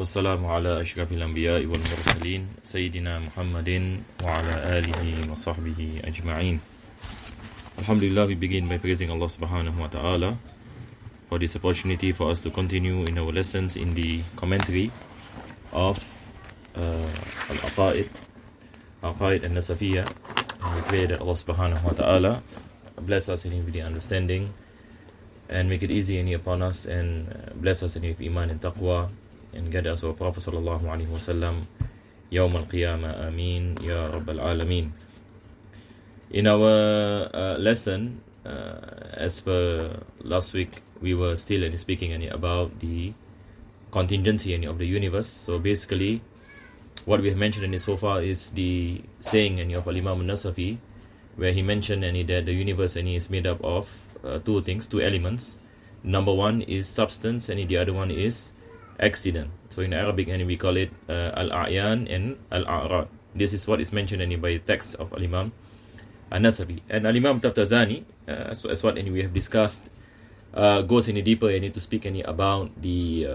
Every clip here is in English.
والسلام على أشرف الأنبياء والمرسلين سيدنا محمد وعلى آله وصحبه أجمعين. Alhamdulillah, we begin by praising Allah subhanahu wa ta'ala for this opportunity for us to continue in our lessons in the commentary of Aqaid and Nasafiyyah. And we pray that Allah subhanahu wa ta'ala bless us in the understanding and make it easy upon us, and bless us in iman and taqwa, and guide us our Prophet sallallahu alaihi wasallam yawm al-qiyamah, ameen ya rabbal alameen. In our lesson, as per last week, we were still speaking about the contingency of the universe. So basically, what we have mentioned so far is the saying of Imam Nasafiyyah, where he mentioned that the universe is made up of two elements. Number one is substance, and the other one is accident. So in Arabic, we call it al-a'yan and al-a'rad. This is what is mentioned by the text of Al-Imam An-Nasafi. And Al-Imam Taftazani, as what we have discussed, goes deeper to speak about the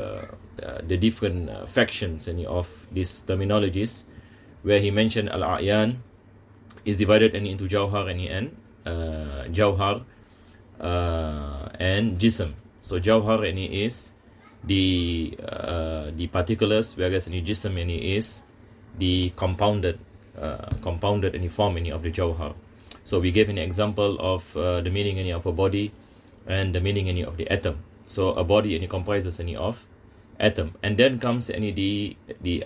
different factions of these terminologies, where he mentioned al-a'yan is divided into jawhar and jism. So jawhar is the particulars, whereas jism is the compounded form of the jawhar. So we gave an example of the meaning of a body and the meaning of the atom. So a body comprises of atom, and then comes the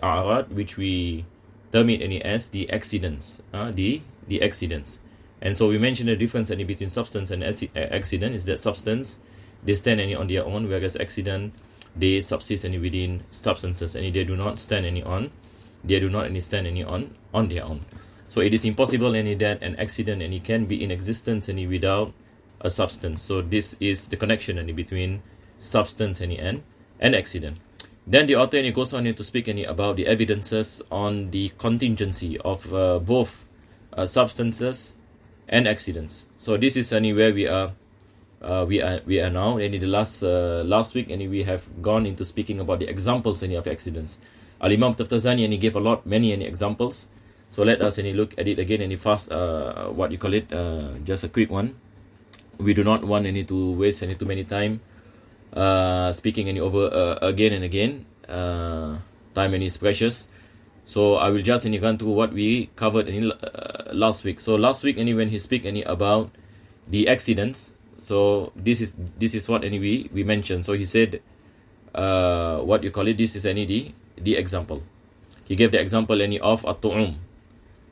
a'rad, which we term it as the accidents, the accidents. And so we mentioned the difference between substance and accident is that substance, they stand on their own, whereas accident, they subsist within substances, and they do not stand on their own. So it is impossible that an accident can be in existence without a substance. So this is the connection between substance and accident. Then the author goes on to speak about the evidences on the contingency of both substances and accidents. So this is where we are now. And in the last week, we have gone into speaking about the examples of accidents. Al-Imam Taftazani gave many examples. So let us look at it again fast. Just a quick one. We do not want to waste too many time speaking over again and again. Time is precious. So I will just run through what we covered last week. So last week, when he speak about the accidents, so this is what we mentioned. So he said, this is the example. He gave the example of a tu'um.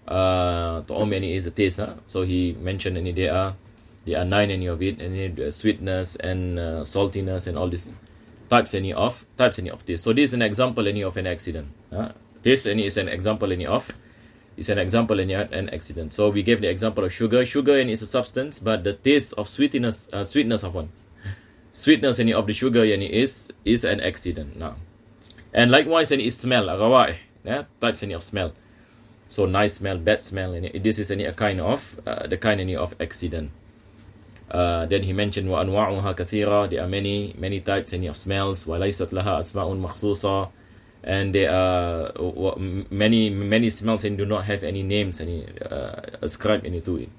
Tu'um is a taste. So he mentioned there are 9 of it, and sweetness and saltiness and all these types of taste. So this is an example of an accident. This is an example of an accident. So we gave the example of sugar. Sugar is a substance, but the taste of sweetness of the sugar is an accident now. And likewise, is smell, types of smell. So nice smell, bad smell, this is a kind of accident. Then he mentioned wa anwa'uha kathira. There are many types of smells. Wa laysat laha asma'un makhsusa. And there are many smells and do not have any names ascribed to it,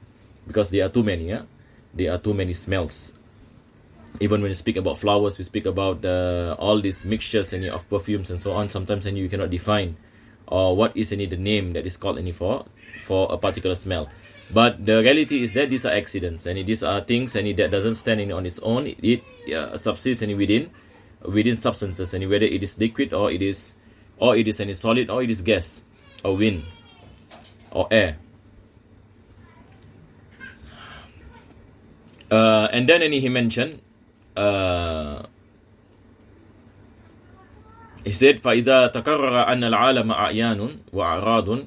because there are too many. There are too many smells. Even when you speak about flowers, we speak about all these mixtures of perfumes and so on. Sometimes you cannot define what is the name that is called for a particular smell. But the reality is that these are accidents, and these are things that doesn't stand on its own. It subsists within substances, and whether it is liquid or it is any solid, or it is gas or wind or air. And then he mentioned, he said, فَإِذَا تَكَرَّرَ أَنَّ الْعَالَمَ أَعْيَانٌ وَأَعْرَاضٌ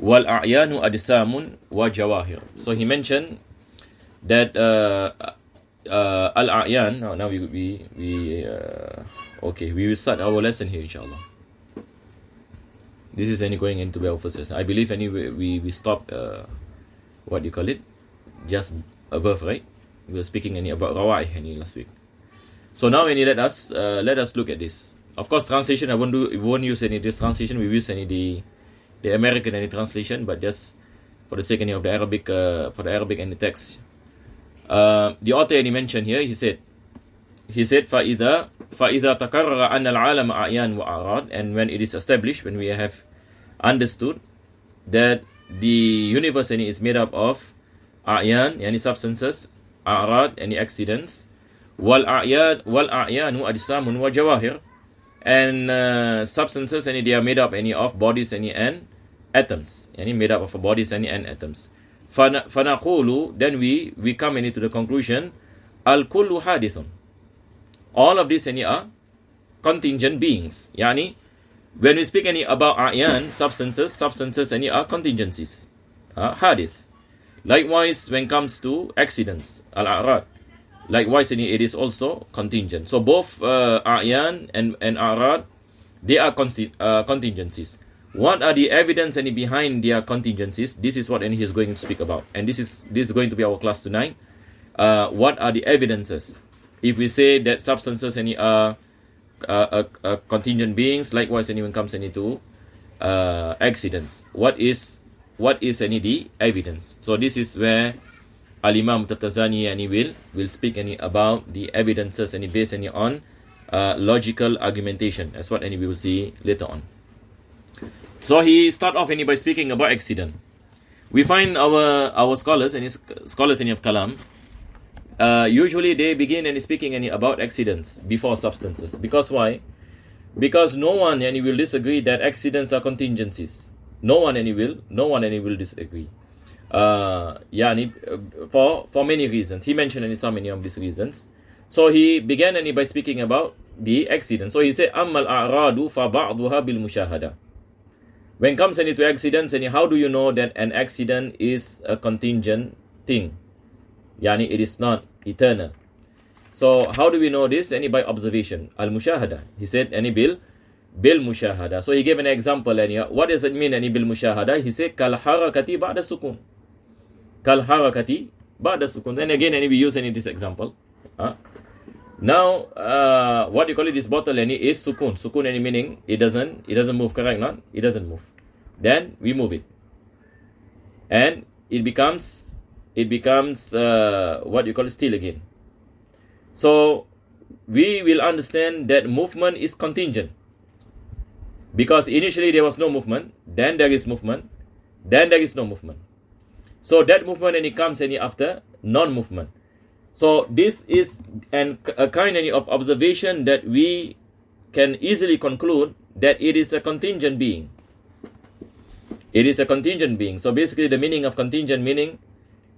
وَالْأَعْيَانُ أَجْسَامٌ وَجَوَاهِرٌ. So he mentioned that al-a'yan. Now we will start our lesson here, inshallah. This is going into our first lesson. I believe we stopped just above, right? We were speaking about rawai last week. So now let us look at this. Of course, translation, we won't use any this translation. We use any the American any translation, but just for the sake of the Arabic, for the Arabic and the text. The author he mentioned here, he said, فَإِذَا تَكَرَّرَ أَنَّ الْعَالَمَ أَعْيَانٌ وَأَعْرَاضٌ, and when it is established, when we have understood that the universe is made up of a'yan, any substances, a'rad, any accidents, wal-a'yanu ajsamun wa jawahir, and substances, and they are made up of bodies and atoms, made up of bodies and atoms. فَنَقُولُ, then we come into the conclusion, al-kullu hadithun, all of these are contingent beings. Yani, when we speak about a'yan, substances are contingencies, hadith. Likewise, when it comes to accidents, al-a'rad, likewise it is also contingent. So both a'yan and a'rad, they are contingencies. What are the evidence behind their contingencies? This is what he is going to speak about, and this is going to be our class tonight. What are the evidences? If we say that substances are contingent beings, likewise when it comes to accidents, what is the evidence? So this is where Al-Imam Tatazani will speak about the evidences based on logical argumentation, as what we will see later on. So he start off by speaking about accident. We find our scholars scholars of Kalam, usually they begin speaking about accidents before substances. Because why? Because no one will disagree that accidents are contingencies. No one will disagree. For many reasons. He mentioned so many of these reasons. So he began by speaking about the accident. So he said, أَمَّا الْأَعْرَادُ فَبَعْضُهَا بِالْمُشَاهَدَةِ. When it comes to accidents, how do you know that an accident is a contingent thing? It is not eternal. So how do we know this? By observation. Al-mushahada. He said, bil mushahada. So he gave an example. What does it mean, bil mushahada? He said, kal harakati ba'da sukun. Kal harakati ba'da sukun. Then again, we use this example. Now, what you call it, this bottle is sukun. Sukun meaning it doesn't move, correct? Not? It doesn't move. Then we move it, and it becomes what you call it, still again. So we will understand that movement is contingent, because initially there was no movement, then there is movement, then there is no movement. So that movement comes after non-movement. So this is a kind of observation that we can easily conclude that it is a contingent being. It is a contingent being. So basically the meaning of contingent meaning,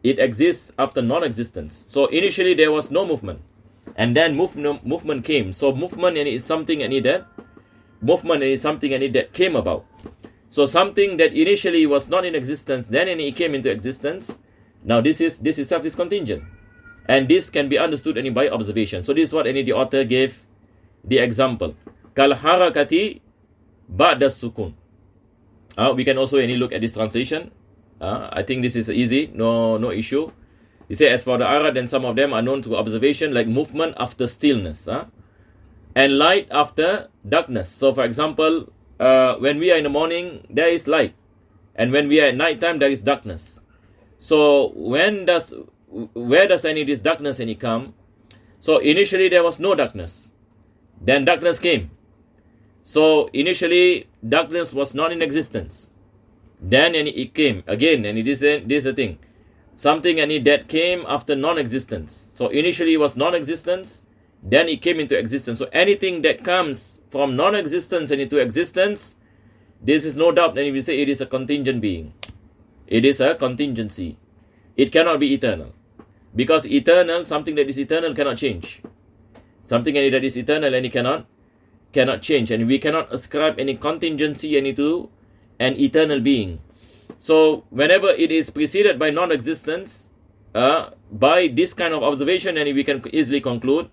it exists after non-existence. So initially there was no movement, and then movement came. So movement is something that came about. So something that initially was not in existence, then it came into existence. Now this itself is contingent. And this can be understood by observation. So this is what the author gave the example. Kal harakati ba'da sukun. We can also look at this translation. I think this is easy, no issue. He said, as for the Arad, then some of them are known to observation like movement after stillness, and light after darkness. So for example, when we are in the morning, there is light, and when we are at night time, there is darkness. So where does this darkness come? So initially there was no darkness, then darkness came. So initially darkness was not in existence, then it came again, and this is the thing, something that came after non-existence. So initially it was non-existence, then it came into existence. So anything that comes from non-existence into existence, this is no doubt, and we say it is a contingent being. It is a contingency. It cannot be eternal, because something that is eternal cannot change. Something that is eternal and it cannot change, and we cannot ascribe any contingency to an eternal being. So whenever it is preceded by non-existence, by this kind of observation, and we can easily conclude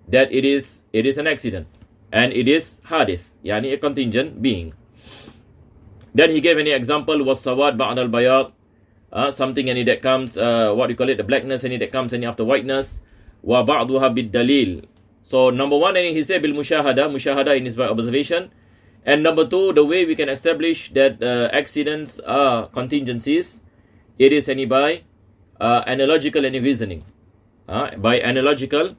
that it is an accident, and it is hadith, a contingent being. Then he gave an example, was sawad ba'd al-bayad, something that comes, the blackness that comes after whiteness, wa ba'duha bid-dalil, So number one, and he said bil mushahada in his by observation. And number two, the way we can establish that accidents are contingencies, it is any by analogical any reasoning. By analogical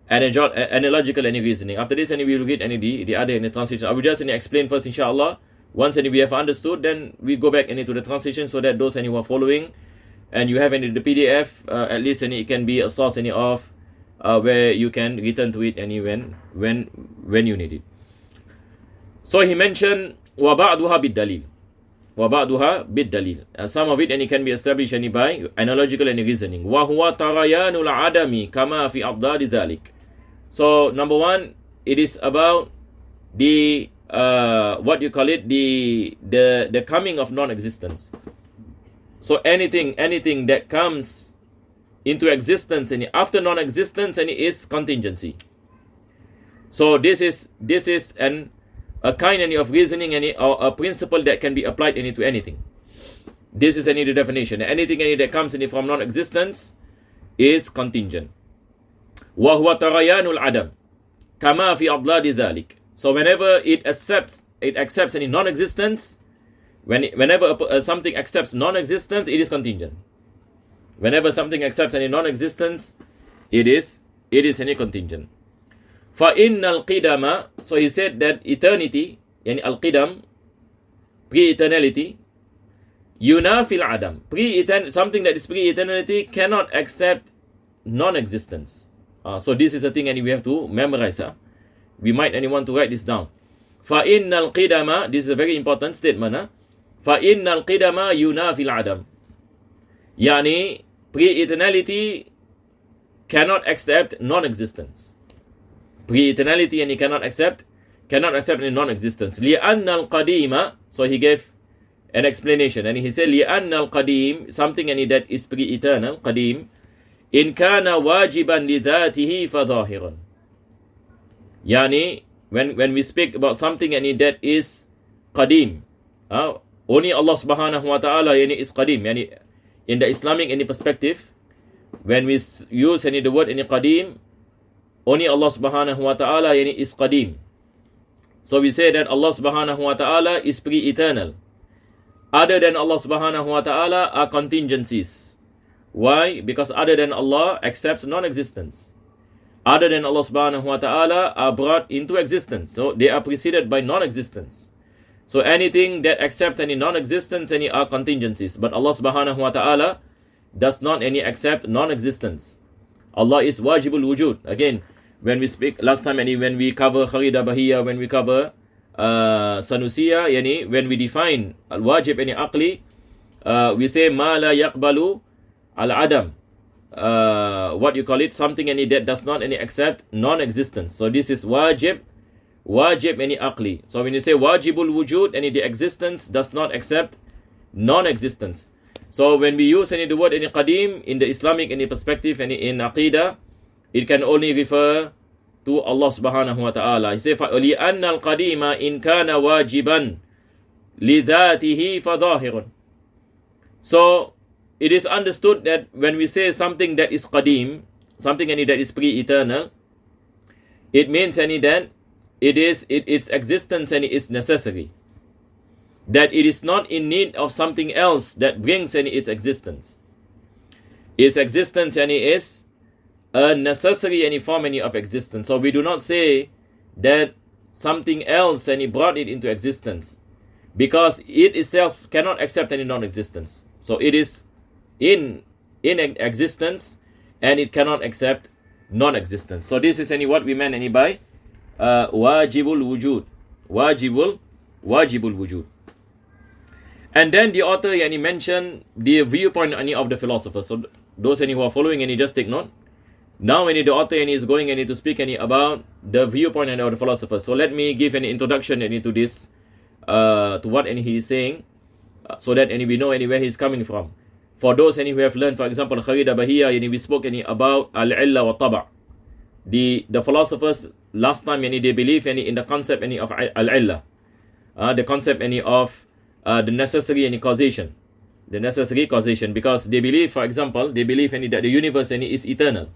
any reasoning. After this, we will get any the other any translation. I will just explain first, inshallah. Once we have understood, then we go back into the translation so that those who are following and you have the PDF, at least it can be a source of where you can return to it when you need it. So he mentioned وَبَعْدُهَا بِالدَّلِيلِ وَبَعْدُهَا بِالدَّلِيلِ. Some of it and it can be established by analogical and reasoning. وَهُوَ تَرَيَانُ الْعَدَمِ كَمَا فِي أَضْدَادِ ذَلِكِ. So number one, it is about the what you call it, the coming of non-existence. So anything that comes into existence and after non-existence and is contingency. So this is a kind of reasoning or a principle that can be applied to anything. This is the definition. Anything that comes from non-existence is contingent. وَهُوَ تَرَيَانُ الْعَدَمِ كَمَا فِي أَضْلَادِ ذَلِكِ. So whenever it accepts any non-existence, whenever something accepts non-existence, it is contingent. Whenever something accepts any non-existence, it is any contingent. فَإِنَّ الْقِدَمَ. So he said that eternity, yani al-qidam, pre-eternality, يُنَافِ الْعَدَمِ. Something that is pre-eternality cannot accept non-existence. So this is a thing and we have to memorize. We might want to write this down. فَإِنَّ الْقِدَمَ. This is a very important statement. فَإِنَّ الْقِدَمَ يُنَافِ الْعَدَمِ. Yani pre-eternality cannot accept non-existence. Pre-eternality and he cannot accept any non-existence. لِأَنَّ الْقَدِيمَ. So he gave an explanation and he said لِأَنَّ الْقَدِيمِ, something that is pre-eternal, qadim, إِنْ كَانَ وَاجِبًا لِذَاتِهِ فَظَاهِرًا. Yani when we speak about something that is qadim, only Allah subhanahu wa ta'ala is qadim. Yani in the Islamic perspective, when we use the word qadim, only Allah subhanahu wa ta'ala is qadim. So we say that Allah subhanahu wa ta'ala is pre-eternal. Other than Allah subhanahu wa ta'ala are contingencies. Why? Because other than Allah accepts non-existence. Other than Allah subhanahu wa ta'ala are brought into existence. So they are preceded by non-existence. So anything that accepts any non-existence, any are contingencies. But Allah subhanahu wa ta'ala does not accept non-existence. Allah is wajibul wujud. Again, when we speak last time, when we cover Kharida Bahiyya, when we cover Sanusiya, when we define al-wajib aqli, we say ma la yaqbalu al-adam. What you call it, something that does not accept non-existence. So this is wajib aqli. So when you say wajibul wujud, the existence does not accept non-existence. So when we use the word qadim in the Islamic perspective and in Aqidah, it can only refer to Allah subhanahu wa ta'ala. He says لِأَنَّ الْقَدِيمَ إِنْ كَانَ وَاجِبًا لِذَاتِهِ فَظَاهِرٌ. So it is understood that when we say something that is qadim, something that is pre-eternal, it means that its existence and it is necessary. That it is not in need of something else that brings its existence. Its existence is a necessary form of existence. So we do not say that something else brought it into existence, because it itself cannot accept any non-existence. So it is in existence and it cannot accept non-existence. So this is what we meant by wajibul wujud. Wajibul wujud. And then the author mentioned the viewpoint of the philosopher. So those who are following just take note. Now the author is going to speak about the viewpoint of the philosopher. So let me give an introduction to this, to what he is saying, so that we know where he is coming from. For those who have learned, for example, Kharida Bahiyya, we spoke about al-illa wa taba'. The philosophers last time they believe in the concept of al-illa, the concept of the necessary causation. The necessary causation, because they believe, for example, that the universe is eternal.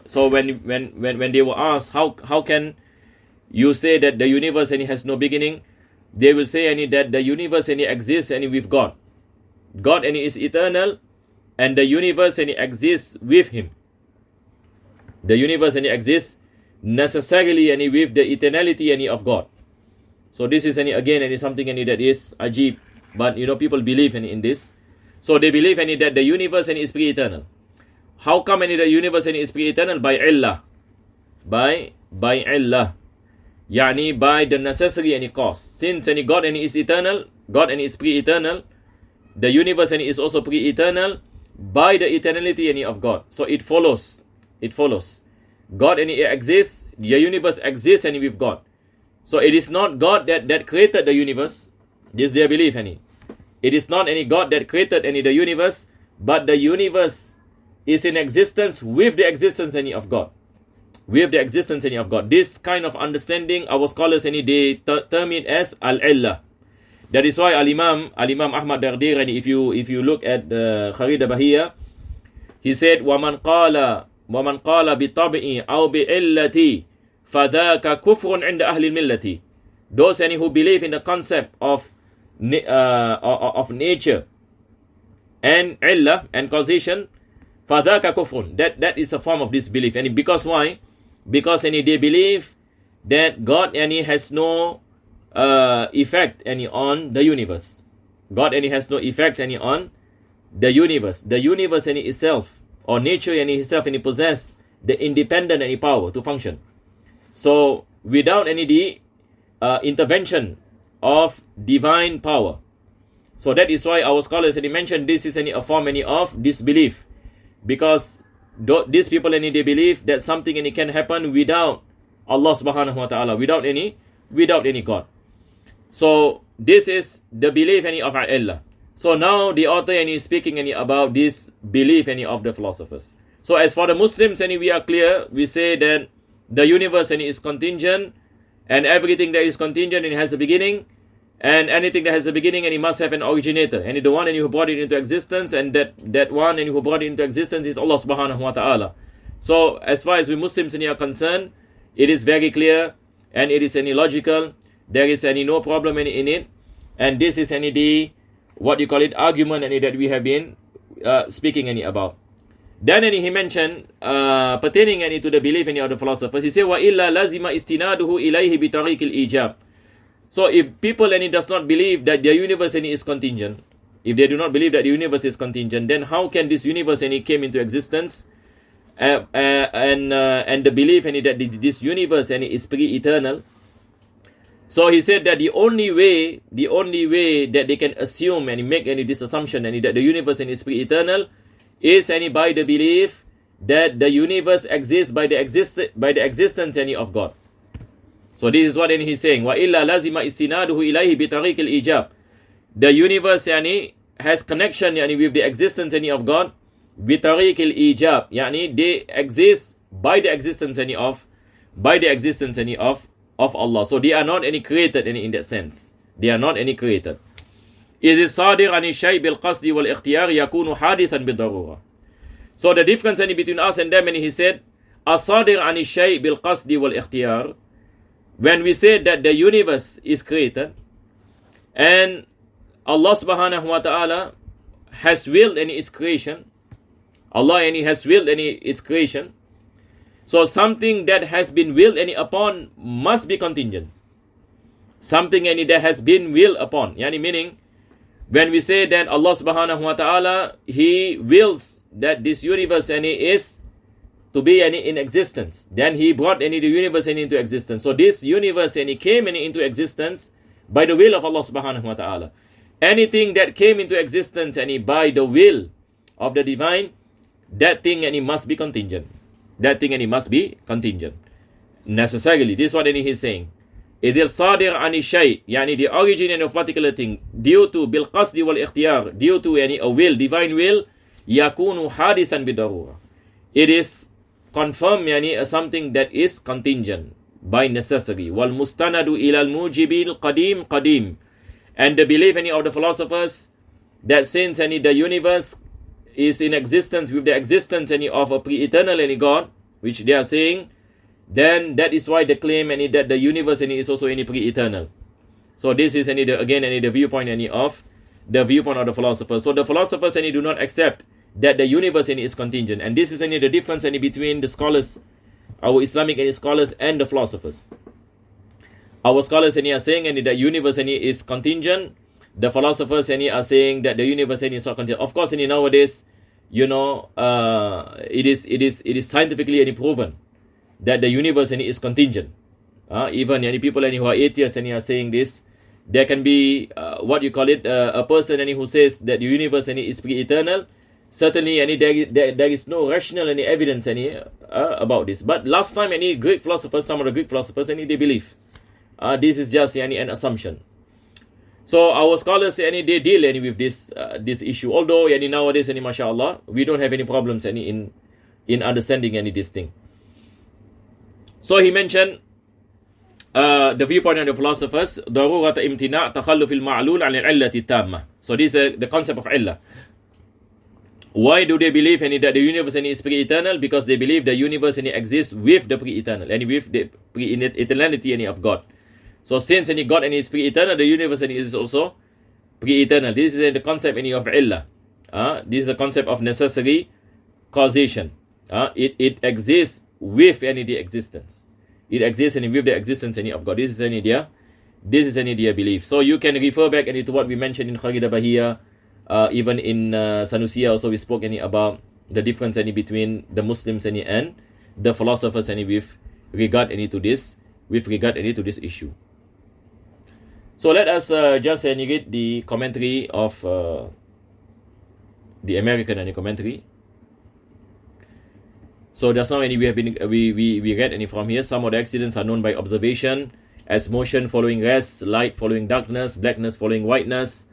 So when they were asked, how can you say that the universe and it has no beginning, they will say that the universe and it exists and with God. God and it is eternal, and the universe and it exists with him. The universe and it exists necessarily and with the eternality and of God. So this is again something that is ajib, but people believe in this. So they believe that the universe and is pre-eternal. How come the universe and is pre-eternal? By illah. By illah. Yani by the necessary and cause. Since God and is eternal, God and is pre-eternal, the universe and is also pre-eternal by the eternality and of God. So it follows. God and it exists, the universe exists and with God. So it is not God that created the universe. This is their belief. It is not any God that created the universe, but the universe is in existence with the existence of God. With the existence of God. This kind of understanding, our scholars they term it as al-illah. That is why Al-Imam Ahmad Dardir, if you look at the Kharid Bahiyya, he said, وَمَنْ قَالَ بِطَبْعِ أَوْ بِعِلَّتِ فَذَاكَ كُفْرٌ عِنْدَ أَهْلِ الْمِلَّةِ. Those who believe in the concept of nature and illah and causation, فَذَاكَ كُفْرٌ. That is a form of disbelief. And because why? Because they believe that God has no effect on the universe. God has no effect on the universe. The universe itself, or nature itself, possess the independent power to function. So without the intervention of divine power. So that is why our scholars mentioned this is a form of disbelief, because these people they believe that something can happen without Allah subhanahu wa ta'ala, without any God. So this is the belief of Allah. So now the author is speaking about this belief of the philosophers. So as for the Muslims, we are clear. We say that the universe is contingent, and everything that is contingent has a beginning, and anything that has a beginning it must have an originator, and the one who brought it into existence, and that one who brought it into existence is Allah subhanahu wa ta'ala. So as far as we Muslims are concerned, it is very clear, and it is logical. There is no problem in it, and this is the argument that we have been speaking about. Then he mentioned pertaining to the belief of the philosophers. He said, وَإِلَّا لَزِمَ إِسْتِنَادُهُ إِلَيْهِ بِطَرِيقِ الْإِيجَابِ. So if people does not believe that the universe is contingent, if they do not believe that the universe is contingent, then how can this universe came into existence? And the belief that this universe is pre-eternal. So he said that the only way that they can assume and make this assumption that the universe is pre-eternal is by the belief that the universe exists by the existence of God. So this is what he's saying. وَإِلَّا لَازِمَ إِسْتِنَادُهُ إِلَيْهِ بِطَرِيقِ الْإِيجَابِ. The universe has connection with the existence of God. بِطَرِيقِ الْإِيجَابِ. They exist by the existence of Allah. So they are not created in that sense. They are not created. إِذِ الصَّادِرُ عَنِ الشَّيْءِ بِالْقَصْدِ وَالْإِخْتِيَارِ يَكُونُ حَادِثًا بِالضَّرُورَةِ. So the difference between us and them, and he said, الصَّادِرُ عَنِ الشَّيْءِ بِالْقَصْدِ وَالْإِخْتِيَارِ. When we say that the universe is created, and Allah subhanahu wa ta'ala has willed its creation, Allah has willed its creation, so something that has been willed upon must be contingent. Something that has been willed upon. Meaning, when we say that Allah subhanahu wa ta'ala, He wills that this universe is to be in existence, then He brought the universe into existence. So this universe came into existence by the will of Allah subhanahu wa ta'ala. Anything that came into existence by the will of the divine, that thing must be contingent. That thing must be contingent. Necessarily. This is what he's saying. إِذِ الصَّادِرُ عَنِ الشَّيْءِ, the origin of a particular thing, due to بِالْقَصْدِ وَالْإِخْتِيَارِ, due to a will, divine will, يَكُونُ حَادِثًا بِالضَّرُورَةِ. It is confirmed as something that is contingent by necessity. وَالْمُسْتَنَدُ إِلَى الْمُوجِبِ الْقَدِيمِ قَدِيمِ. And the belief of the philosophers that since the universe is in existence with the existence of a pre-eternal God, which they are saying, then that is why the claim that the universe is also pre-eternal. So this is the viewpoint of the viewpoint of the philosophers. So the philosophers do not accept that the universe is contingent, and this is the difference between the scholars, our Islamic scholars, and the philosophers. Our scholars are saying that the universe is contingent. The philosophers are saying that the universe is not contingent. Of course, nowadays, it is scientifically proven that the universe is contingent. Even people who are atheists are saying this. There can be a person who says that the universe is pre-eternal. Certainly, there is no rational evidence about this. But last time, Greek philosophers, some of the Greek philosophers, they believe this is just an assumption. So our scholars they deal with this issue. Although nowadays, mashallah, we don't have any problems in understanding this thing. So he mentioned the viewpoint of the philosophers, ضرورة امتناع تخلف المعلول عن العلة التامة. So this is the concept of illah. Why do they believe that the universe is pre-eternal? Because they believe the universe exists with the pre-eternal and with the pre-eternality of God. So since God is pre-eternal, the universe is also pre-eternal. This is the concept of illah. This is the concept of necessary causation. It exists with the existence. It exists with the existence of God. This is an idea. This is an idea belief. So you can refer back to what we mentioned in Aqaid Bahiyya, even in Sanusiyyah also we spoke about the difference between the Muslims and the philosophers with regard to this issue. So let us just read the commentary of the American commentary. So just now we read from here. Some of the accidents are known by observation, as motion following rest, light following darkness, blackness following whiteness,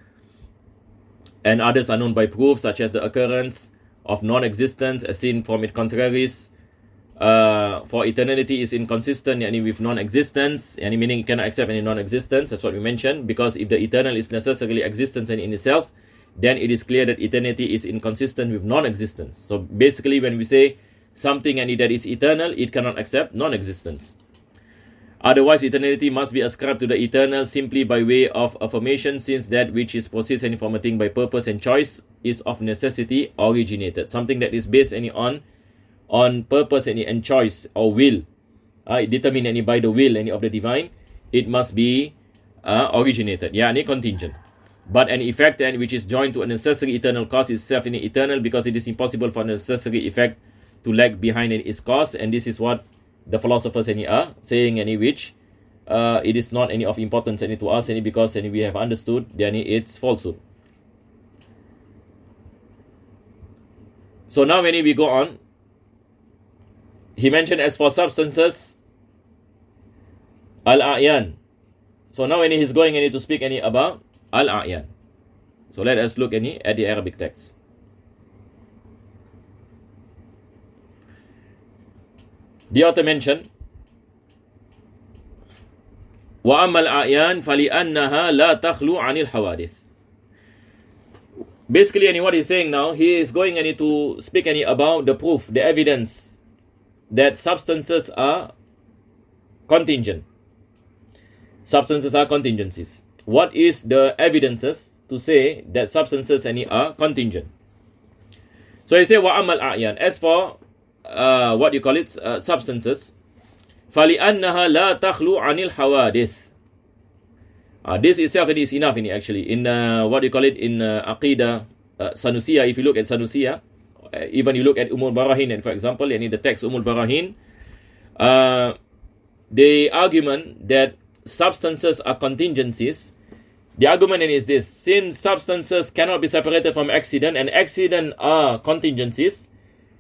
and others are known by proof, such as the occurrence of non-existence as seen from its contraries. For eternity is inconsistent with non-existence, meaning it cannot accept any non-existence. That's what we mentioned, because if the eternal is necessarily existence in itself, then it is clear that eternity is inconsistent with non-existence. So basically, when we say something that is eternal, it cannot accept non-existence. Otherwise, eternity must be ascribed to the eternal simply by way of affirmation, since that which is proceeds from a thing by purpose and choice is of necessity originated. Something that is based on purpose and choice or will, determined by the will of the divine, it must be originated. Contingent. But an effect which is joined to a necessary eternal cause is self eternal, because it is impossible for a necessary effect to lag behind its cause, and this is what the philosophers are saying, which it is not of importance to us because we have understood its falsehood. So now when we go on, he mentioned as for substances, al-a'yan. So now when he's going to speak about al-a'yan. So let us look at the Arabic text. The author mentioned, وَأَمَّا الْأَعْيَانِ فَلِأَنَّهَا لَا تَخْلُو عَنِ الْحَوَادِثِ. Basically, what he's saying now, he is going to speak about the proof, the evidence that substances are contingent. Substances are contingencies. What is the evidences to say that substances are contingent? So he said, وَأَمَّا الْأَعْيَانِ. As for substances, فَلِأَنَّهَا لَا تَخْلُو عَنِ الْحَوَادِثِ. This itself is enough actually. In in Aqeedah, Sanusiyyah, if you look at Sanusiyyah, even you look at Barahin, and for example, the text Barahin, the argument that substances are contingencies, the argument is this: since substances cannot be separated from accident, and accident are contingencies,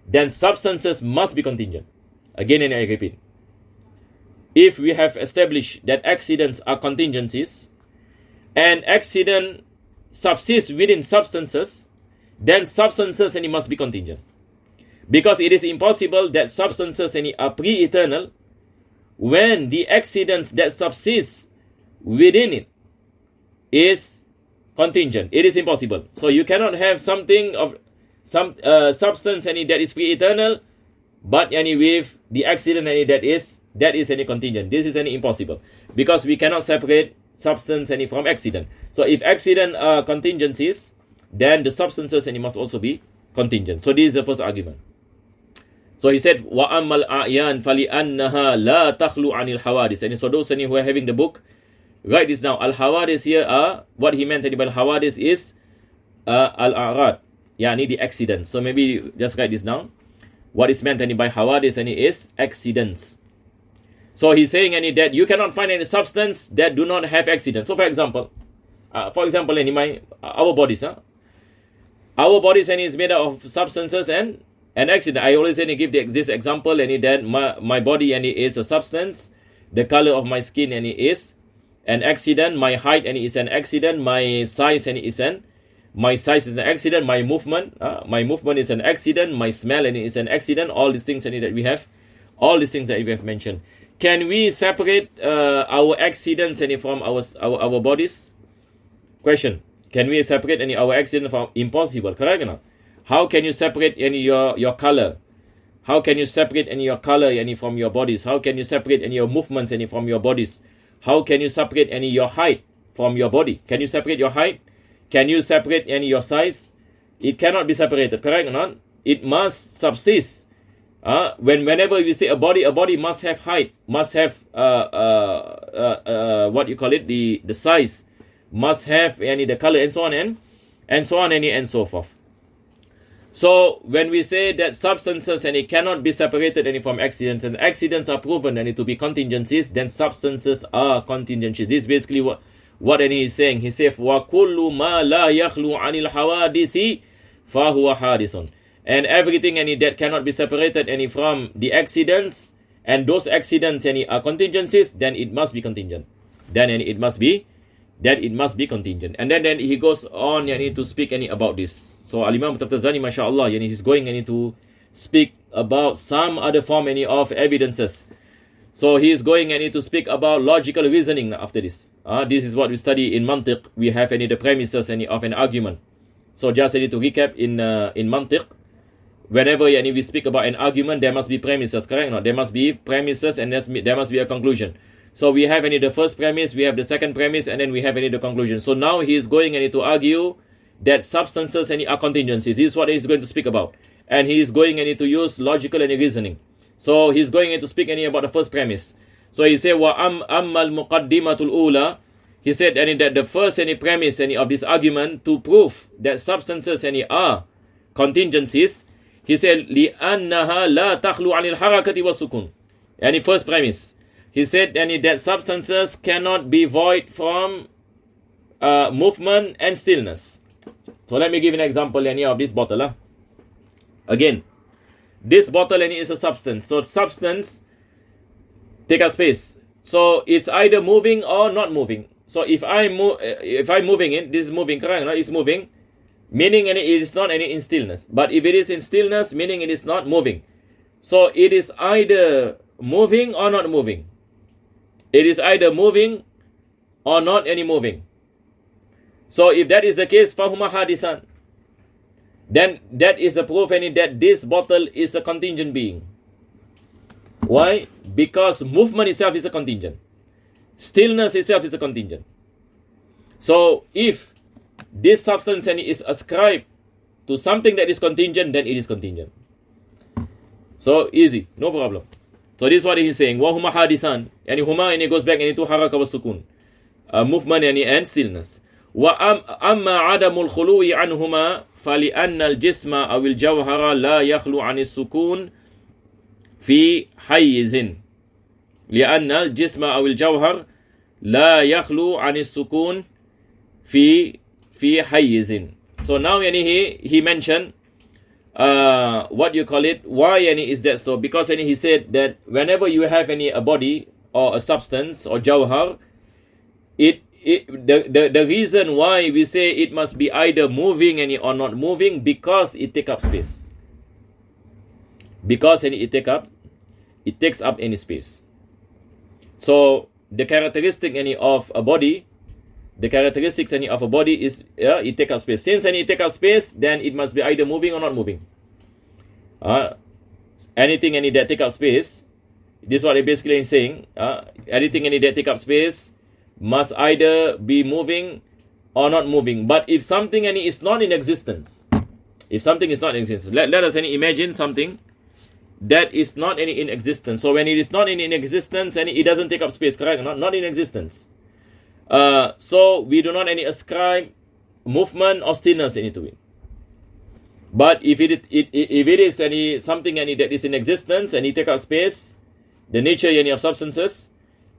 then substances must be contingent. Again, and I repeat, if we have established that accidents are contingencies, and accident subsists within substances, then substances must be contingent. Because it is impossible that substances are pre-eternal when the accidents that subsist within it is contingent. It is impossible. So you cannot have something of some substance that is pre-eternal, but with the accident that is any contingent. This is any impossible because we cannot separate substance any from accident. So if accident are contingencies, then the substances any must also be contingent. So this is the first argument. So he said, wa ammal a'yan fali annaha la takhlu anil hawadis. And so those who are having the book, write this down. Al hawadis here are, what he meant by al hawadis is al a'rad, yani the accidents. So maybe just write this down. What is meant by hawadis is accidents. So he's saying that you cannot find any substance that do not have accidents. So for example, our bodies, our bodies is made up of substances and an accident. I always give this example that my body is a substance, the color of my skin is an accident, my height is an accident, my size is an accident, my movement is an accident, my smell is an accident. All these things that we have, all these things that we have mentioned. Can we separate our accidents from our bodies? Question: can we separate our accident from? Impossible, correct or not? How can you separate your color? How can you separate your color from your bodies? How can you separate your movements from your bodies? How can you separate your height from your body? Can you separate your height? Can you separate your size? It cannot be separated, correct or not? It must subsist. Whenever we say a body must have height, must have what you call it, the size, must have the color, and so on and so forth. So when we say that substances it cannot be separated from accidents, and accidents are proven to be contingencies, then substances are contingencies. This is basically what he is saying. He says, وَكُلُّ مَا لَا يَخْلُو عَنِ الْحَوَادِثِ فَهُوَ حَادِثٌ. And everything that cannot be separated from the accidents, and those accidents are contingencies, then it must be contingent. Then it must be contingent. And then he goes on to speak about this. So Al-Imam Taftazani, mashallah, he's going to speak about some other form of evidences. So he is going to speak about logical reasoning after this. This is what we study in Mantiq. We have the premises of an argument. So just to recap in Mantiq, whenever we speak about an argument, there must be premises, correct? No, there must be premises and there must be a conclusion. So we have the first premise, we have the second premise, and then we have the conclusion. So now he is going to argue that substances are contingencies. This is what he is going to speak about. And he is going to use logical reasoning. So he is going to speak about the first premise. So he said, وَأَمَّا الْمُقَدِّمَةُ الْأُولَى. He said that the first premise of this argument to prove that substances are contingencies, he said, لِأَنَّهَا لَا تَخْلُو عَنِ الْحَرَكَةِ وَالسُّكُونِ. And the first premise, he said that substances cannot be void from movement and stillness. So let me give an example of this bottle. Again, this bottle is a substance. So substance take up space. So it's either moving or not moving. So if I'm moving it, this is moving, correct? No, it's moving, meaning it is not in stillness. But if it is in stillness, meaning it is not moving. So it is either moving or not moving. It is either moving or not any moving. So if that is the case, فَهُمَا حَادِثًا, then that is a proof that this bottle is a contingent being. Why? Because movement itself is a contingent. Stillness itself is a contingent. So if this substance is ascribed to something that is contingent, then it is contingent. So easy, no problem. So this is what he is saying. وَهُمَا حَادِثًا. And huma goes back into haraka wa sukun. Movement and stillness. وَأَمَّا عَدَمُ الْخُلُوِ عَنْهُمَا فَلِأَنَّ الْجِسْمَ أَوِ الْجَوْهَرَ لَا يَخْلُو عَنِ السُّكُونِ في حيز. لأن الجسم أو الجوهر لا يخلو عن السكون في حيز. So now he mentioned what you call it, why is that so? Because he said that whenever you have a body or a substance or jawhar, the reason why we say it must be either moving or not moving, because it takes up space. Because it takes up any space. So the characteristic of a body, is it takes up space. Since it takes up space, then it must be either moving or not moving. anything any that take up space, this is what it basically is saying. Anything any that take up space must either be moving or not moving. But if something any is not in existence, if something is not in existence, let us any imagine something that is not any in existence. So when it is not in existence, and it doesn't take up space, correct? Not in existence. So we do not any ascribe movement or stillness into it. But if it is any something any that is in existence and it take up space, the nature any of substances,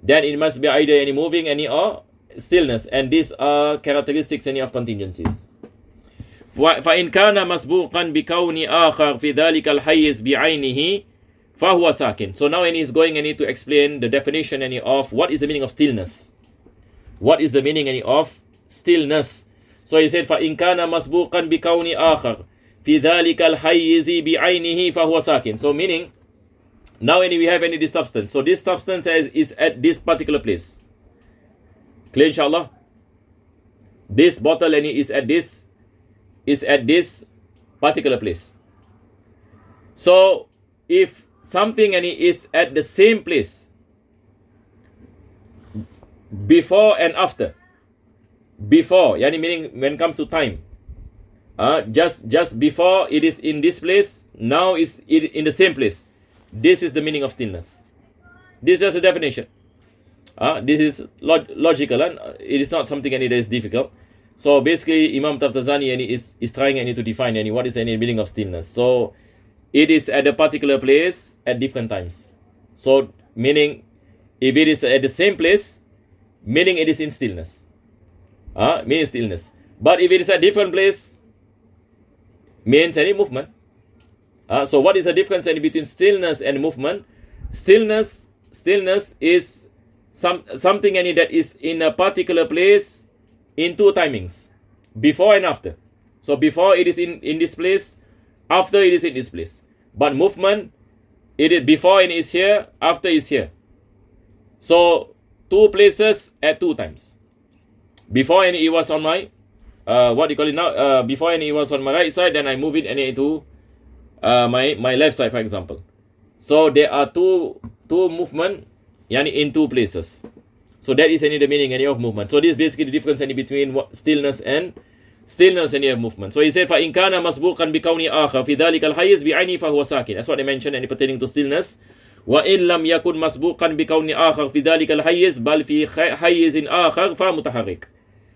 then it must be either any moving any or stillness, and these are characteristics any of contingencies. فإن كان مسبوقا بكون آخر في ذلك الحيز بعينه فهو ساكن. So now he is going to explain the definition of what is the meaning of stillness. What is the meaning of stillness? So he said فإن كان مسبوقا بكون آخر في ذلك الحيز بعينه فهو ساكن. So meaning, now we have this substance. So this substance is at this particular place. Clear, inshallah? This bottle is at this particular place. So if something is at the same place before and after, before meaning when it comes to time, just before it is in this place, now is it in the same place. This is the meaning of stillness. This is just a definition. This is logical, and it is not something that is difficult. So basically, Imam Taftazani is trying to define what is the meaning of stillness. So it is at a particular place at different times. So meaning, if it is at the same place, meaning it is in stillness. Means stillness. But if it is at different place, means any movement. So what is the difference between stillness and movement? Stillness is something that is in a particular place in two timings, before and after. So before it is in this place, after it is in this place. But movement, it is before and is here, after is here. So two places at two times. Before and it was on my before and it was on my right side, then I move it and into my left side, for example. So there are two movement in two places. So that is the meaning of movement. So this is basically the difference between stillness and movement. So he said فَإِنْ كَانَ مَسْبُوقًا بِكَوْنِ آخَرِ فِي ذَلِكَ الْحَيِّزِ بِعَيْنِهِ فَهُوَ سَاكِنٌ. That's what they mentioned pertaining to stillness. وَإِنْ لَمْ يَكُنْ مَسْبُوقًا بِكَوْنِ آخَرِ فِي ذَلِكَ الْحَيِّزِ بَلْ فِي حَيِّزٍ آخَرِ فَمُتَحَرِّكٌ.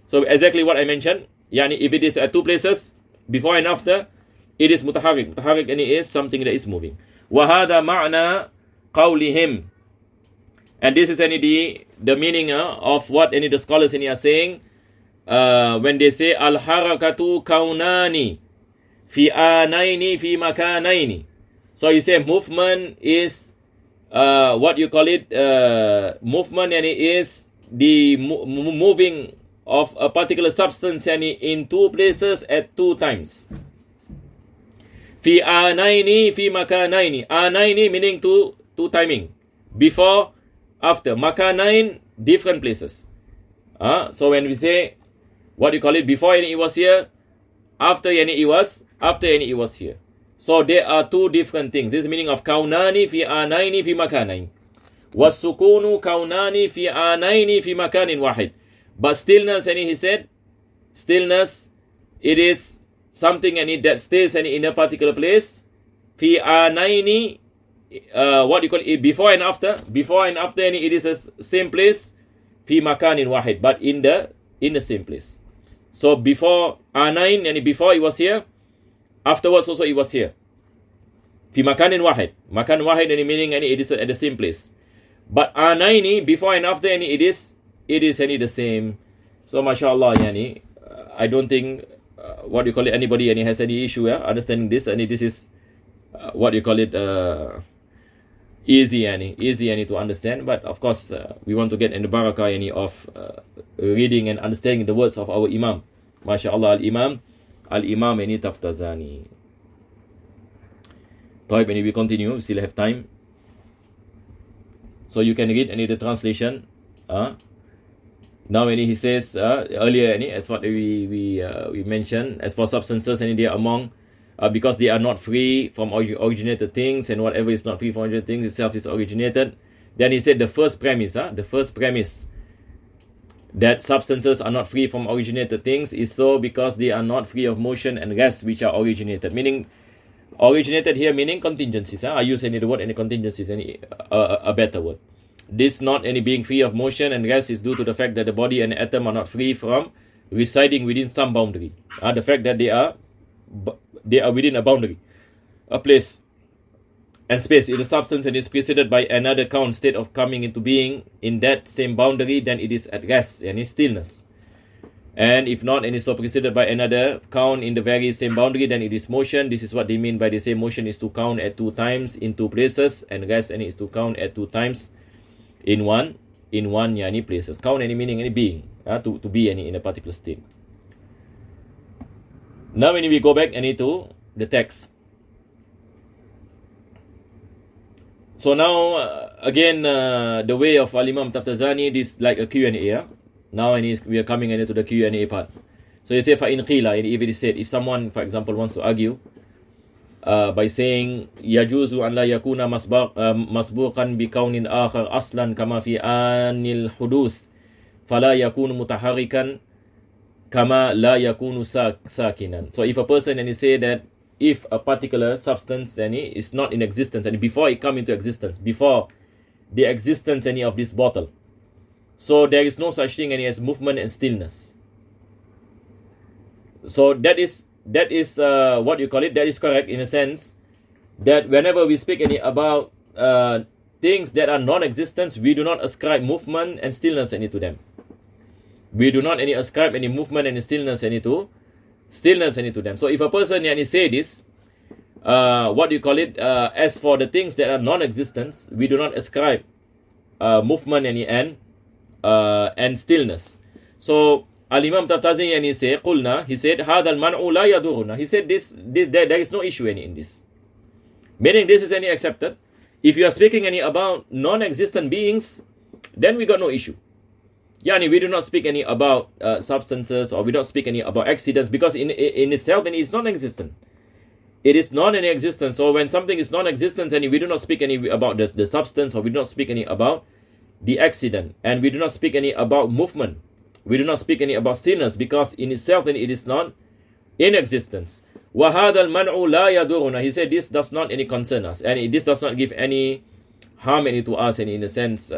So exactly what I mentioned. If it is at two places, before and after, it is mutaharrik. Mutaharrik is something that is moving. وَهَذَا مَعْنَى قَوْلِهِمْ. And this is the meaning of what the scholars are saying when they say al-harakatu kaunani fi anaini fi makanaini. So you say movement is what you call it, movement is the moving of a particular substance in two places at two times. Fi anaini fi makanaini. Anaini meaning two timing. Before, after. Makanain, different places. So when we say, what you call it, before it was here, after it was here. So there are two different things. This is the meaning of kaunani fi anaini fi makanain. Wasukunu kaunani fi anaini fi makanin wahid. But stillness, he said, stillness, it is something that stays in a particular place. Fi anaini, what you call it, before and after, it is the same place. Fi makanin wahid, but in the same place. So before anain, before it was here, afterwards also it was here. Fi makanin wahid. Makan wahid meaning it is at the same place. But anaini, before and after, it is the same. So mashallah, I don't think what you call it, anybody has any issue understanding this, this is what you call it, easy to understand. But of course, we want to get in the barakah of reading and understanding the words of our Imam. MashaAllah, Al-Imam Taftazani. Taib, we continue, we still have time. So you can read the translation. Now he says earlier, as what we mentioned, as for substances, they are among because they are not free from originated things, and whatever is not free from originated things itself is originated. Then he said the first premise that substances are not free from originated things is so because they are not free of motion and rest which are originated. Meaning, originated here meaning contingencies. I use the word any contingencies, a better word. This not any being free of motion and rest is due to the fact that the body and atom are not free from residing within some boundary. The fact that they are within a boundary, a place and space is a substance and is preceded by another count state of coming into being in that same boundary, then it is at rest and is stillness. And if not, and is so preceded by another count in the very same boundary, then it is motion. This is what they mean by the same motion is to count at 2 times in 2 places, and rest and is to count at 2 times in one any places. Count any meaning any being, to be any in a particular state. Now when we go back to the text. So now, again, the way of Al-Imam Taftazani, this is like a Q&A. Now we are coming into the Q&A part. So you say, فَإِنْ قِيلَ, if it is said, if someone, for example, wants to argue by saying, يَجُوزُ أَنْ لَا يَكُونَ مَسْبُوقًا بِكَوْنٍ آخَرْ أَصْلًا كَمَا فِي آنِ الْحُدُوثِ فَلَا يَكُونُ مُتَحَرِّكًا كَمَا لَا يَكُونُ سَاكِنًا. So if a person and he say that if a particular substance is not in existence, and before it come into existence, before the existence of this bottle, so there is no such thing as movement and stillness. So that is what you call it. That is correct in a sense that whenever we speak about things that are non-existent, we do not ascribe movement and stillness to them. We do not ascribe any movement and stillness to them. So if a person say this, what you call it, as for the things that are non-existent, we do not ascribe movement and stillness. So Al-Imam Taftazani he said, قُلْنَا, he said, هَذَا الْمَنْعُ لَا يَدُرُنَا. He said there is no issue in this. Meaning this is accepted. If you are speaking about non-existent beings, then we got no issue. We do not speak about substances, or we don't speak about accidents, because in itself it is non-existent. It is non-existent. So when something is non-existent, and we do not speak about the substance, or we do not speak about the accident, and we do not speak about movement, we do not speak about stillness, because in itself it is not in existence. وَهَذَا الْمَنْعُ لَا يَدُرُنَا. He said this does not concern us, and this does not give any harm to us, and in a sense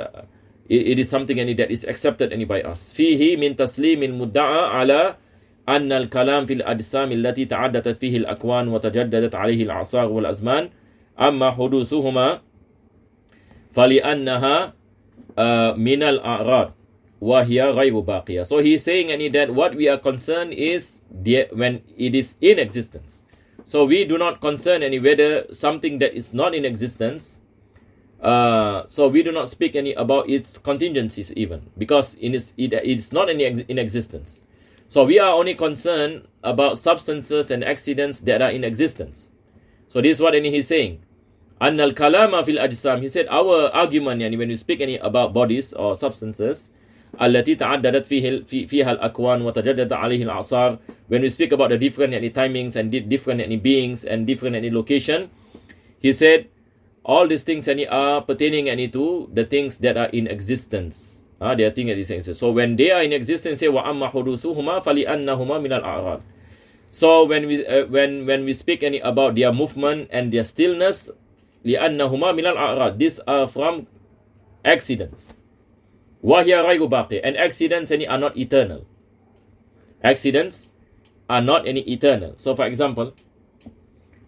it is something that is accepted by us. فيه من تسليم المدعى على أن الكلام في الأجسام التي تعددت فيه الأكوان وتجددت عليه الأعصار والأزمان أما حدوثهما فلأنها من الأعراض وهي غير باقية. So he is saying that what we are concerned is when it is in existence. So we do not concern whether something that is not in existence. So we do not speak about its contingencies even, because it is not in existence. So we are only concerned about substances and accidents that are in existence. So this is what he's saying. أن الكلام في الأجسام. He said our argument when we speak about bodies or substances التي تعددت فيها الأكوان وتجدد عليه الأعصار. When we speak about the different timings and different beings and different location, he said all these things are pertaining to the things that are in existence. They are things that is in existence. So when they are in existence, say وَأَمَّا حُدُوثُهُمَا فَلِأَنَّهُمَا مِنَ الْأَعْرَاضِ. So when we speak about their movement and their stillness, لِأَنَّهُمَا مِنَ الْأَعْرَاضِ, these are from accidents. وَهِيَ غَيْرُ بَاقِيَ, and accidents are not eternal. Accidents are not eternal. So for example,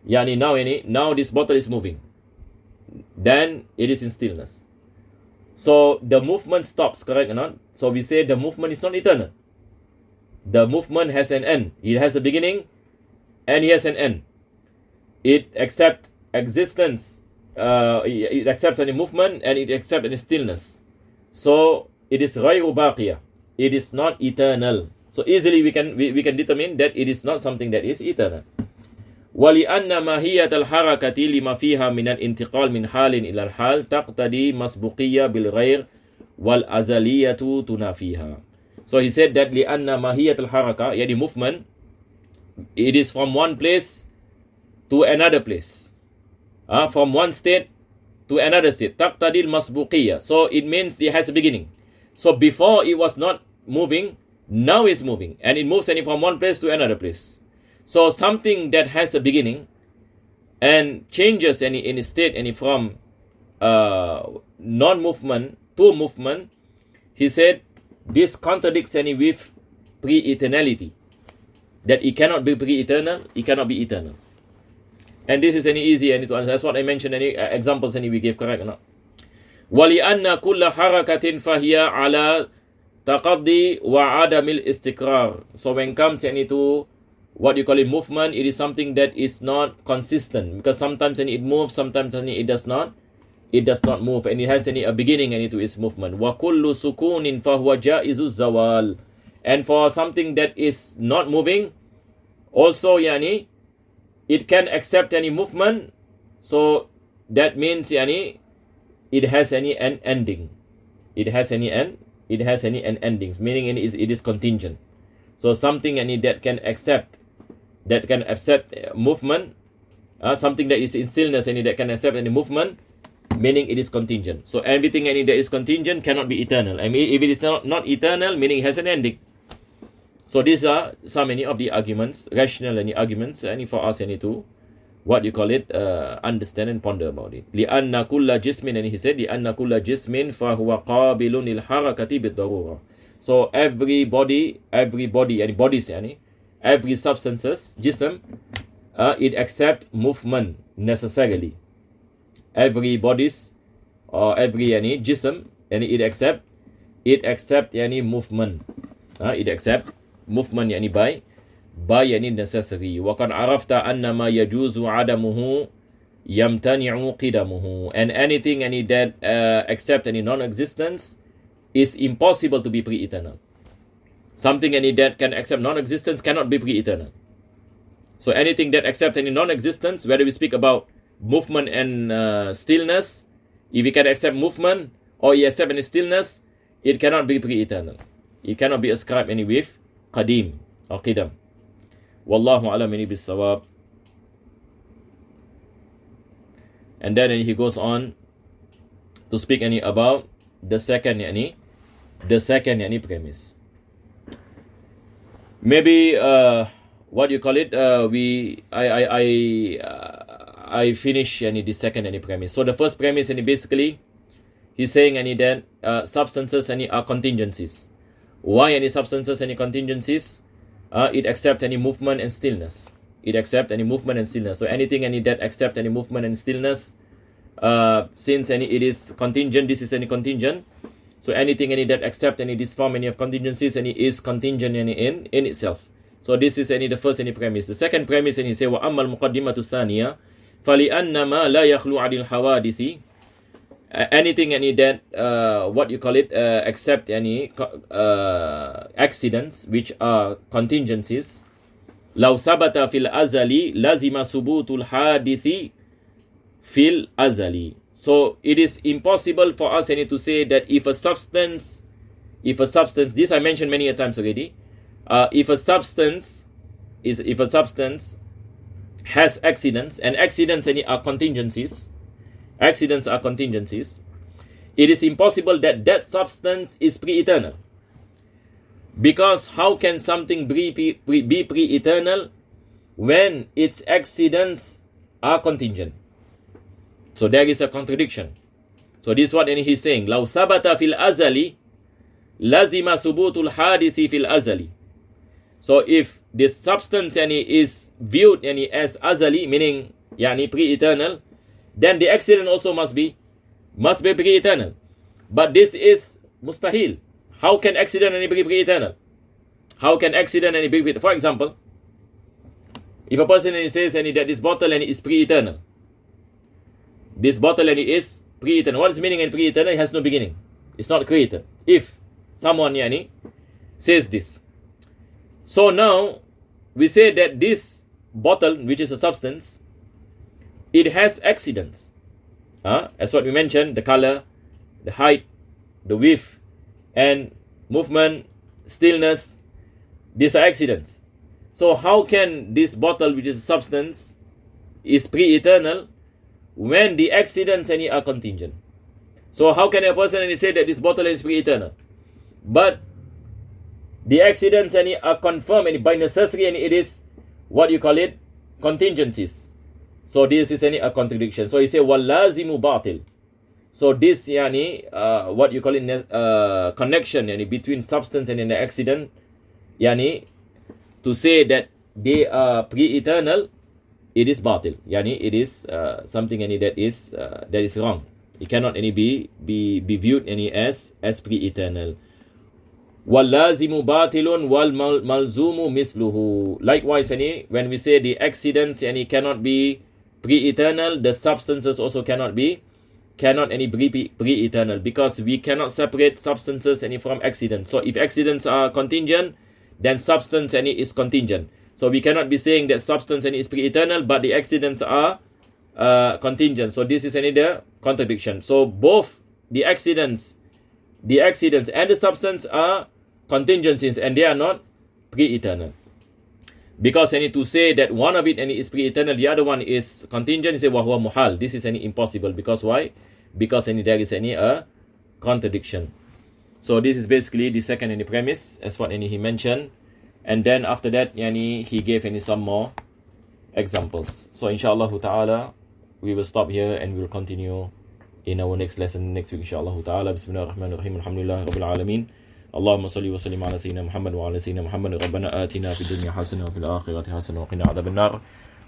now this bottle is moving. Then it is in stillness. So the movement stops, correct or not? So we say the movement is not eternal. The movement has an end. It has a beginning and it has an end. It accepts existence. It accepts any movement and it accepts any stillness. So it is ghayru baqiyah. It is not eternal. So easily we can determine that it is not something that is eternal. ولأن ماهية الحركة لما فيها من الانتقال من حال إلى الحال تقتضي مسبوقية بالغير والأزلية تنافيها. So he said that لأن ماهية الحركة, the movement, it is from one place to another place. From one state to another state. Taqtadil masbuqiyah. So it means it has a beginning. So before it was not moving, now it's moving. And it moves from one place to another place. So something that has a beginning and changes in its state from non-movement to movement, he said this contradicts with pre-eternality. That it cannot be pre-eternal, it cannot be eternal. And this is easy to answer. That's what I mentioned, examples we gave, correct or not? وَلِأَنَّ كُلَّ حَرَكَةٍ فَهِيَ عَلَى تَقَضِّي وَعَدَمِ الْإِسْتِقْرَارِ. So when it comes to what you call it movement, it is something that is not consistent. Because sometimes it moves, sometimes it does not. It does not move. And it has a beginning to its movement. وَكُلُّ سُكُونٍ فَهُوَ جَائِزُ الزَّوَالِ. And for something that is not moving, also it can accept any movement. So that means it has an ending. It has any end. It has any endings, meaning it is contingent. So something that can accept movement, something that is in stillness that can accept any movement, meaning it is contingent. So everything that is contingent cannot be eternal. I mean, if it is not eternal, meaning it has an ending. So these are some of the arguments, rational arguments, for us to what you call it, understand and ponder about it. لِأَنَّ كُلَّ جِسْمٍ, and he said, لِأَنَّ كُلَّ جِسْمٍ فَهُوَ قَابِلٌ لِلْحَرَكَةِ بِالضَّرُورَةِ. So every bodies, every substances, jism, it accept movement necessarily. Every bodies or every jism, it accept movement. It accept movement by necessary. وَقَدْ عَرَفْتَ أَنَّ مَا يَجُوزُ عَدَمُهُ يَمْتَنِعُ قِدَمُهُ. And anything that accept non-existence is impossible to be pre-eternal. Something that can accept non-existence cannot be pre-eternal. So anything that accepts non-existence, whether we speak about movement and stillness, if we can accept movement or you accept any stillness, it cannot be pre-eternal. It cannot be ascribed with qadim or qidam. Wallahu alam bis-sawab. And then he goes on to speak about the second premise. Maybe what you call it? I finish the second premise. So the first premise basically he's saying that substances are contingencies. Why any substances contingencies? It accepts any movement and stillness. It accepts any movement and stillness. So anything that accepts any movement and stillness, since it is contingent, this is contingent. So anything that accepts this form of contingencies is contingent in itself. So this is the first premise. The second premise, he say, وَأَمَّا الْمُقَدِّمَةُ الثَّانِيَةُ فَلِأَنَّمَا لَا يَخْلُو عَنِ الْحَوَادِثِ. Anything that what you call it accept accidents which are contingencies. لو ثبت في الأزل لازم ثبوت الحادث في الأزل. So it is impossible for us to say that if a substance, this I mentioned many times already, if a substance has accidents, and accidents are contingencies, it is impossible that substance is pre-eternal. Because how can something be pre-eternal when its accidents are contingent? So there is a contradiction. So this is what he's saying. لو ثبت في الأزل لازم ثبوت الحادث في الأزل. So if this substance is viewed as azali, meaning pre-eternal, then the accident also must be pre-eternal. But this is mustahil. How can accident be pre-eternal? How can accident be pre-eternal? For example, if a person says that this bottle is pre-eternal, this bottle is pre-eternal. What is meaning in pre-eternal? It has no beginning. It's not created. If someone says this, so now we say that this bottle, which is a substance, it has accidents. As what we mentioned, the color, the height, the width, and movement, stillness, these are accidents. So how can this bottle, which is a substance, is pre-eternal when the accidents any are contingent. So how can a person any say that this bottle is pre-eternal? But the accidents any are confirmed and by necessity and it is what you call it contingencies. So this is any a contradiction. So he say walazimu batil. So this yani what you call it connection yani between substance and an accident, yani to say that they are pre-eternal, it is batil. Yani it is something any that is wrong. It cannot any be viewed any as pre-eternal. وَاللَّازِمُ بَاطِلٌ وَالْمَلْزُومُ مِثْلُهُ. Likewise, when we say the accidents cannot be pre-eternal, the substances also cannot be pre-eternal, because we cannot separate substances from accidents. So if accidents are contingent, then substance is contingent. So we cannot be saying that substance is pre-eternal, but the accidents are contingent. So this is the contradiction. So both the accidents and the substance are contingencies, and they are not pre-eternal. Because to say that one of it is pre-eternal, the other one is contingent, say wahwa muhal. This is impossible. Because why? Because there is a contradiction. So this is basically the second premise as what he mentioned. And then after that, he gave some more examples. So inshallah ta'ala, we will stop here and we will continue in our next lesson next week inshallah ta'ala. Bismillahirrahmanirrahim. Alhamdulillah rabbil alamin. Allahumma salli wa sallim ala sayyidina Muhammad wa ala sayyidina Muhammad. Rabbana atina fid dunya hasanah wa fil akhirati hasanah wa qina adhaban nar.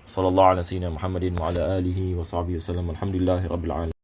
Sallallahu ala sayyidina Muhammadin wa ala alihi wa sahbihi wa sallam. Alhamdulillah rabbil alamin.